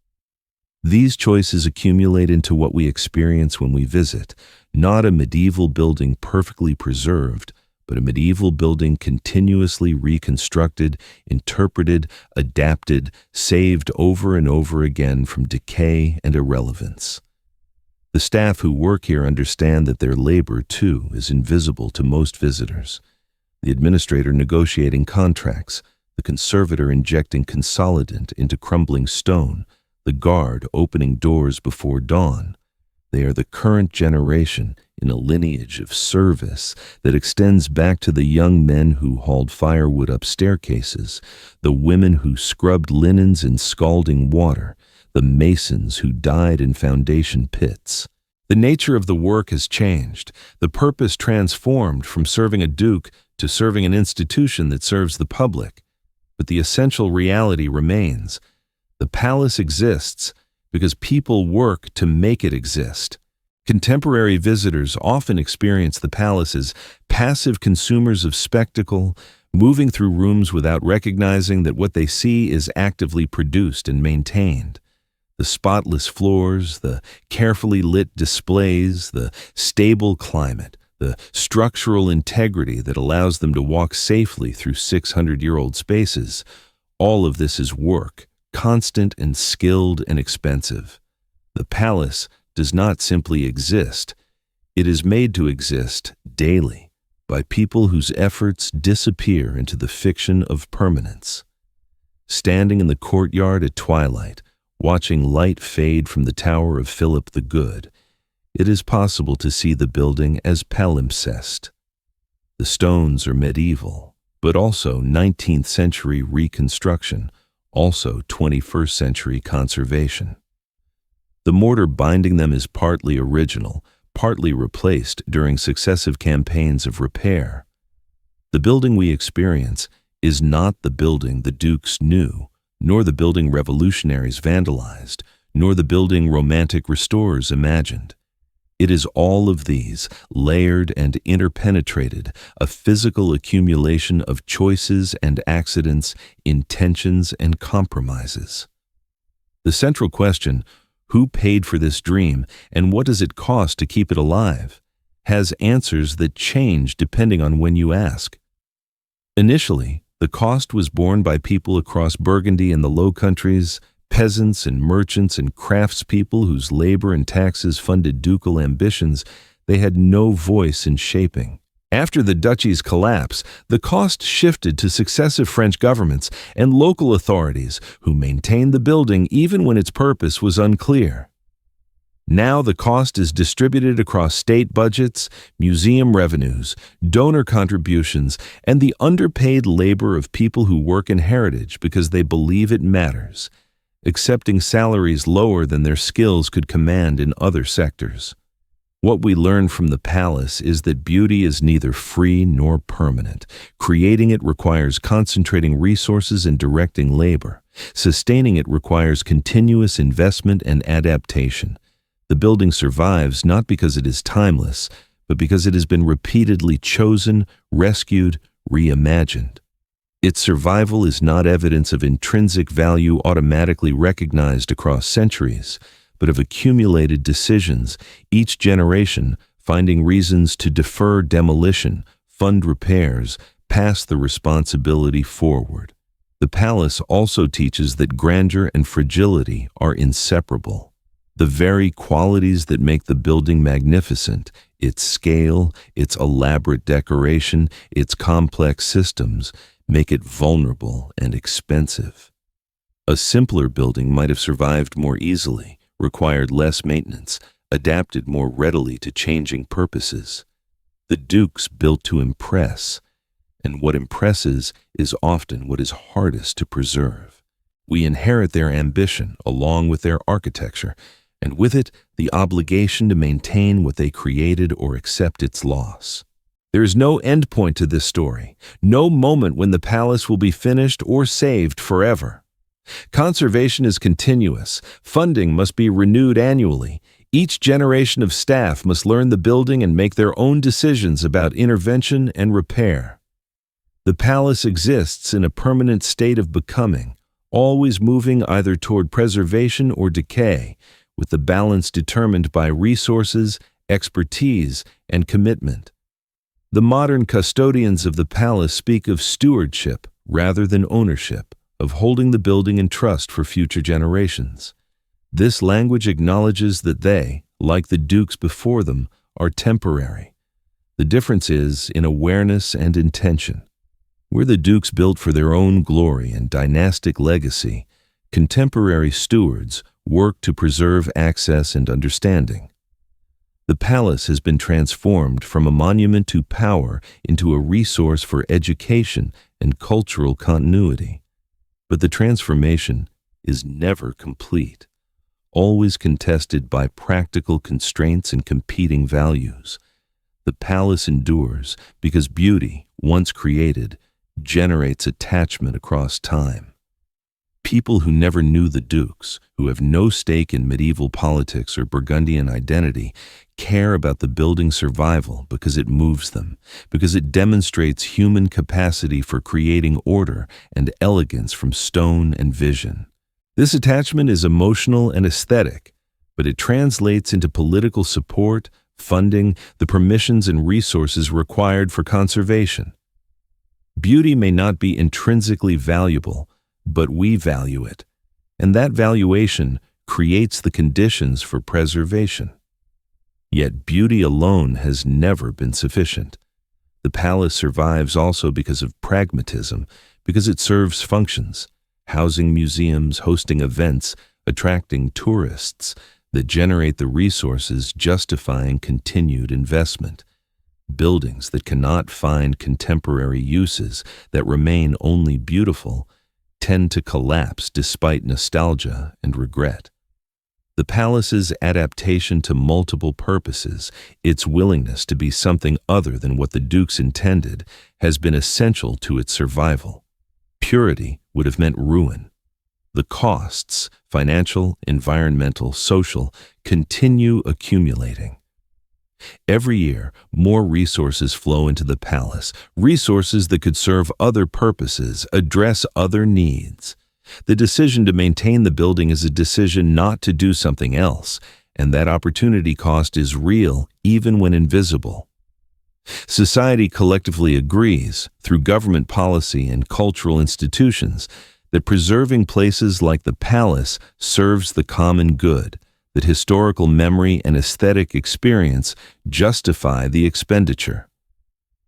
These choices accumulate into what we experience when we visit, not a medieval building perfectly preserved, but a medieval building continuously reconstructed, interpreted, adapted, saved over and over again from decay and irrelevance. The staff who work here understand that their labor, too, is invisible to most visitors. The administrator negotiating contracts, the conservator injecting consolidant into crumbling stone, the guard opening doors before dawn. They are the current generation in a lineage of service that extends back to the young men who hauled firewood up staircases, the women who scrubbed linens in scalding water, the masons who died in foundation pits. The nature of the work has changed, the purpose transformed from serving a duke to serving an institution that serves the public. But the essential reality remains. The palace exists because people work to make it exist. Contemporary visitors often experience the palace as passive consumers of spectacle, moving through rooms without recognizing that what they see is actively produced and maintained. The spotless floors, the carefully lit displays, the stable climate, the structural integrity that allows them to walk safely through 600-year-old spaces, all of this is work, constant and skilled and expensive. The palace does not simply exist. It is made to exist daily by people whose efforts disappear into the fiction of permanence. Standing in the courtyard at twilight, watching light fade from the tower of Philip the Good, it is possible to see the building as palimpsest. The stones are medieval, but also 19th century reconstruction, also 21st century conservation. The mortar binding them is partly original, partly replaced during successive campaigns of repair. The building we experience is not the building the dukes knew, nor the building revolutionaries vandalized, nor the building romantic restorers imagined. It is all of these, layered and interpenetrated, a physical accumulation of choices and accidents, intentions and compromises. The central question, who paid for this dream and what does it cost to keep it alive, has answers that change depending on when you ask. Initially, the cost was borne by people across Burgundy and the Low Countries, peasants and merchants and craftspeople whose labor and taxes funded ducal ambitions they had no voice in shaping. After the duchy's collapse, the cost shifted to successive French governments and local authorities who maintained the building even when its purpose was unclear. Now the cost is distributed across state budgets, museum revenues, donor contributions, and the underpaid labor of people who work in heritage because they believe it matters, accepting salaries lower than their skills could command in other sectors. What we learn from the palace is that beauty is neither free nor permanent. Creating it requires concentrating resources and directing labor. Sustaining it requires continuous investment and adaptation. The building survives not because it is timeless, but because it has been repeatedly chosen, rescued, reimagined. Its survival is not evidence of intrinsic value automatically recognized across centuries, but of accumulated decisions, each generation finding reasons to defer demolition, fund repairs, pass the responsibility forward. The palace also teaches that grandeur and fragility are inseparable. The very qualities that make the building magnificent, its scale, its elaborate decoration, its complex systems, make it vulnerable and expensive. A simpler building might have survived more easily, required less maintenance, adapted more readily to changing purposes. The dukes built to impress, and what impresses is often what is hardest to preserve. We inherit their ambition along with their architecture, and with it, the obligation to maintain what they created or accept its loss. There is no endpoint to this story, no moment when the palace will be finished or saved forever. Conservation is continuous. Funding must be renewed annually. Each generation of staff must learn the building and make their own decisions about intervention and repair. The palace exists in a permanent state of becoming, always moving either toward preservation or decay, with the balance determined by resources, expertise, and commitment. The modern custodians of the palace speak of stewardship rather than ownership, of holding the building in trust for future generations. This language acknowledges that they, like the dukes before them, are temporary. The difference is in awareness and intention. Where the dukes built for their own glory and dynastic legacy, contemporary stewards work to preserve access and understanding. The palace has been transformed from a monument to power into a resource for education and cultural continuity. But the transformation is never complete, always contested by practical constraints and competing values. The palace endures because beauty, once created, generates attachment across time. People who never knew the dukes, who have no stake in medieval politics or Burgundian identity, care about the building's survival because it moves them, because it demonstrates human capacity for creating order and elegance from stone and vision. This attachment is emotional and aesthetic, but it translates into political support, funding, the permissions and resources required for conservation. Beauty may not be intrinsically valuable, but we value it, and that valuation creates the conditions for preservation. Yet beauty alone has never been sufficient. The palace survives also because of pragmatism, because it serves functions, housing museums, hosting events, attracting tourists that generate the resources justifying continued investment. Buildings that cannot find contemporary uses, that remain only beautiful, tend to collapse despite nostalgia and regret. The palace's adaptation to multiple purposes, its willingness to be something other than what the dukes intended, has been essential to its survival. Purity would have meant ruin. The costs, financial, environmental, social, continue accumulating. Every year, more resources flow into the palace, resources that could serve other purposes, address other needs. The decision to maintain the building is a decision not to do something else, and that opportunity cost is real even when invisible. Society collectively agrees, through government policy and cultural institutions, that preserving places like the palace serves the common good, that historical memory and aesthetic experience justify the expenditure.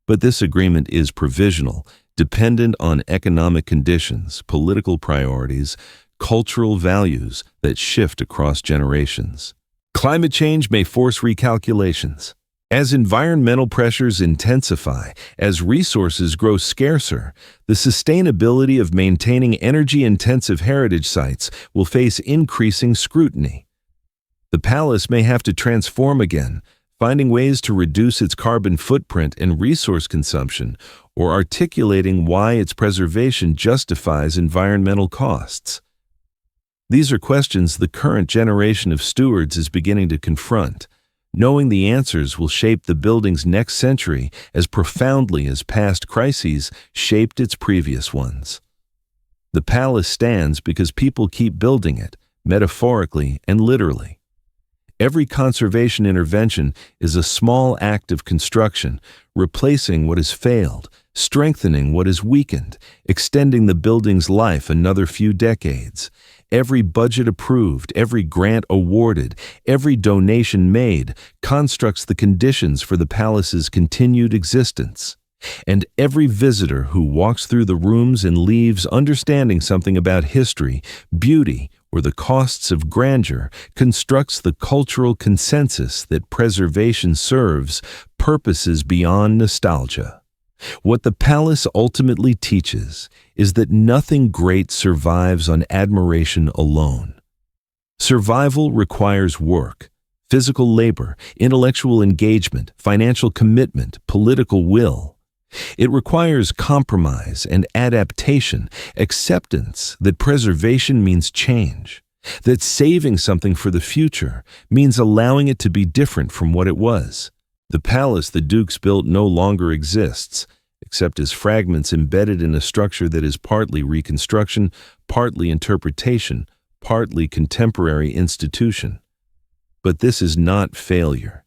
But this agreement is provisional, dependent on economic conditions, political priorities, cultural values that shift across generations. Climate change may force recalculations. As environmental pressures intensify, as resources grow scarcer, the sustainability of maintaining energy-intensive heritage sites will face increasing scrutiny. The palace may have to transform again, finding ways to reduce its carbon footprint and resource consumption, or articulating why its preservation justifies environmental costs. These are questions the current generation of stewards is beginning to confront. Knowing the answers will shape the building's next century as profoundly as past crises shaped its previous ones. The palace stands because people keep building it, metaphorically and literally. Every conservation intervention is a small act of construction, replacing what has failed, strengthening what has weakened, extending the building's life another few decades. Every budget approved, every grant awarded, every donation made constructs the conditions for the palace's continued existence. And every visitor who walks through the rooms and leaves understanding something about history, beauty, or the costs of grandeur constructs the cultural consensus that preservation serves purposes beyond nostalgia. What the palace ultimately teaches is that nothing great survives on admiration alone. Survival requires work, physical labor, intellectual engagement, financial commitment, political will. It requires compromise and adaptation, acceptance that preservation means change, that saving something for the future means allowing it to be different from what it was. The palace the dukes built no longer exists, except as fragments embedded in a structure that is partly reconstruction, partly interpretation, partly contemporary institution. But this is not failure.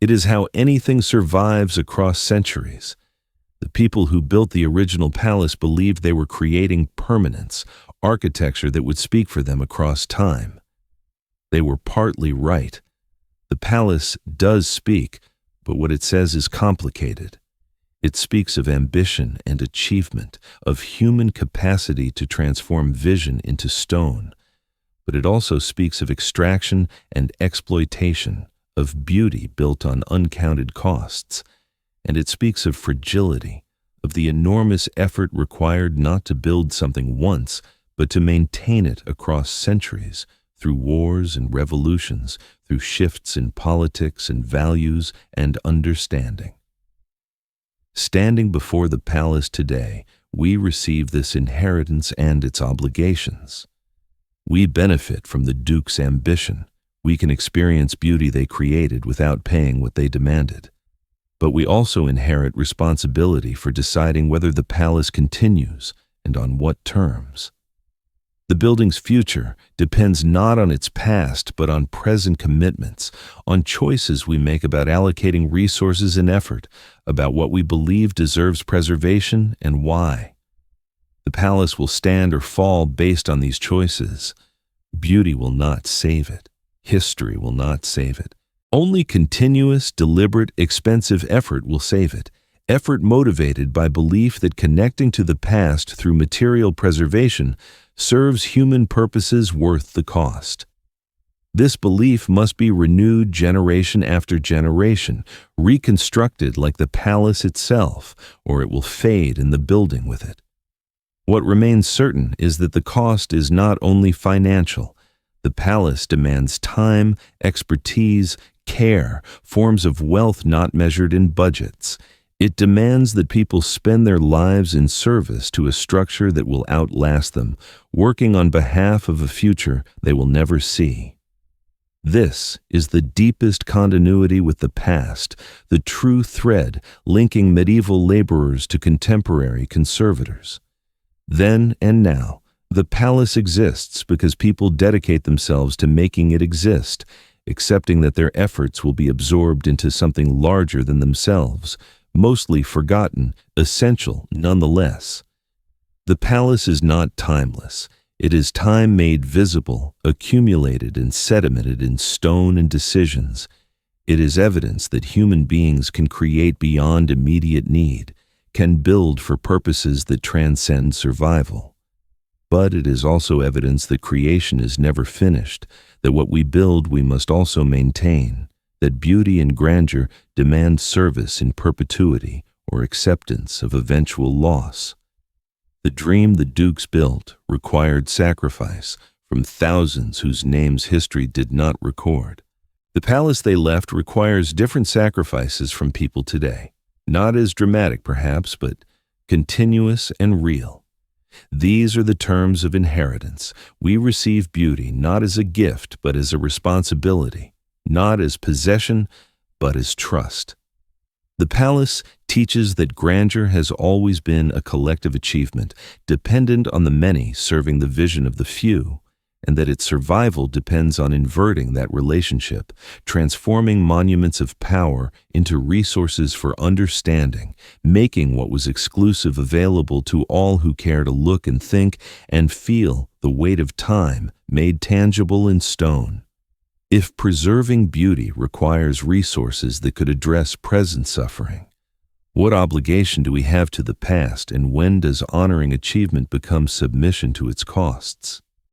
It is how anything survives across centuries. The people who built the original palace believed they were creating permanence, architecture that would speak for them across time. They were partly right. The palace does speak, but what it says is complicated. It speaks of ambition and achievement, of human capacity to transform vision into stone. But it also speaks of extraction and exploitation, of beauty built on uncounted costs. And it speaks of fragility, of the enormous effort required not to build something once, but to maintain it across centuries, through wars and revolutions, through shifts in politics and values and understanding. Standing before the palace today, we receive this inheritance and its obligations. We benefit from the Duke's ambition. We can experience beauty they created without paying what they demanded. But we also inherit responsibility for deciding whether the palace continues and on what terms. The building's future depends not on its past, but on present commitments, on choices we make about allocating resources and effort, about what we believe deserves preservation and why. The palace will stand or fall based on these choices. Beauty will not save it. History will not save it. Only continuous, deliberate, expensive effort will save it. Effort motivated by belief that connecting to the past through material preservation serves human purposes worth the cost. This belief must be renewed generation after generation, reconstructed like the palace itself, or it will fade in the building with it. What remains certain is that the cost is not only financial. The palace demands time, expertise, care, forms of wealth not measured in budgets. It demands that people spend their lives in service to a structure that will outlast them, working on behalf of a future they will never see. This is the deepest continuity with the past, the true thread linking medieval laborers to contemporary conservators. Then and now, the palace exists because people dedicate themselves to making it exist, accepting that their efforts will be absorbed into something larger than themselves, mostly forgotten, essential nonetheless. The palace is not timeless. It is time made visible, accumulated and sedimented in stone and decisions. It is evidence that human beings can create beyond immediate need, can build for purposes that transcend survival. But it is also evidence that creation is never finished, that what we build we must also maintain, that beauty and grandeur demand service in perpetuity or acceptance of eventual loss. The dream the Dukes built required sacrifice from thousands whose names history did not record. The palace they left requires different sacrifices from people today, not as dramatic perhaps, but continuous and real. These are the terms of inheritance. We receive beauty not as a gift, but as a responsibility, not as possession, but as trust. The palace teaches that grandeur has always been a collective achievement, dependent on the many serving the vision of the few, and that its survival depends on inverting that relationship, transforming monuments of power into resources for understanding, making what was exclusive available to all who care to look and think and feel the weight of time, made tangible in stone. If preserving beauty requires resources that could address present suffering, what obligation do we have to the past, and when does honoring achievement become submission to its costs?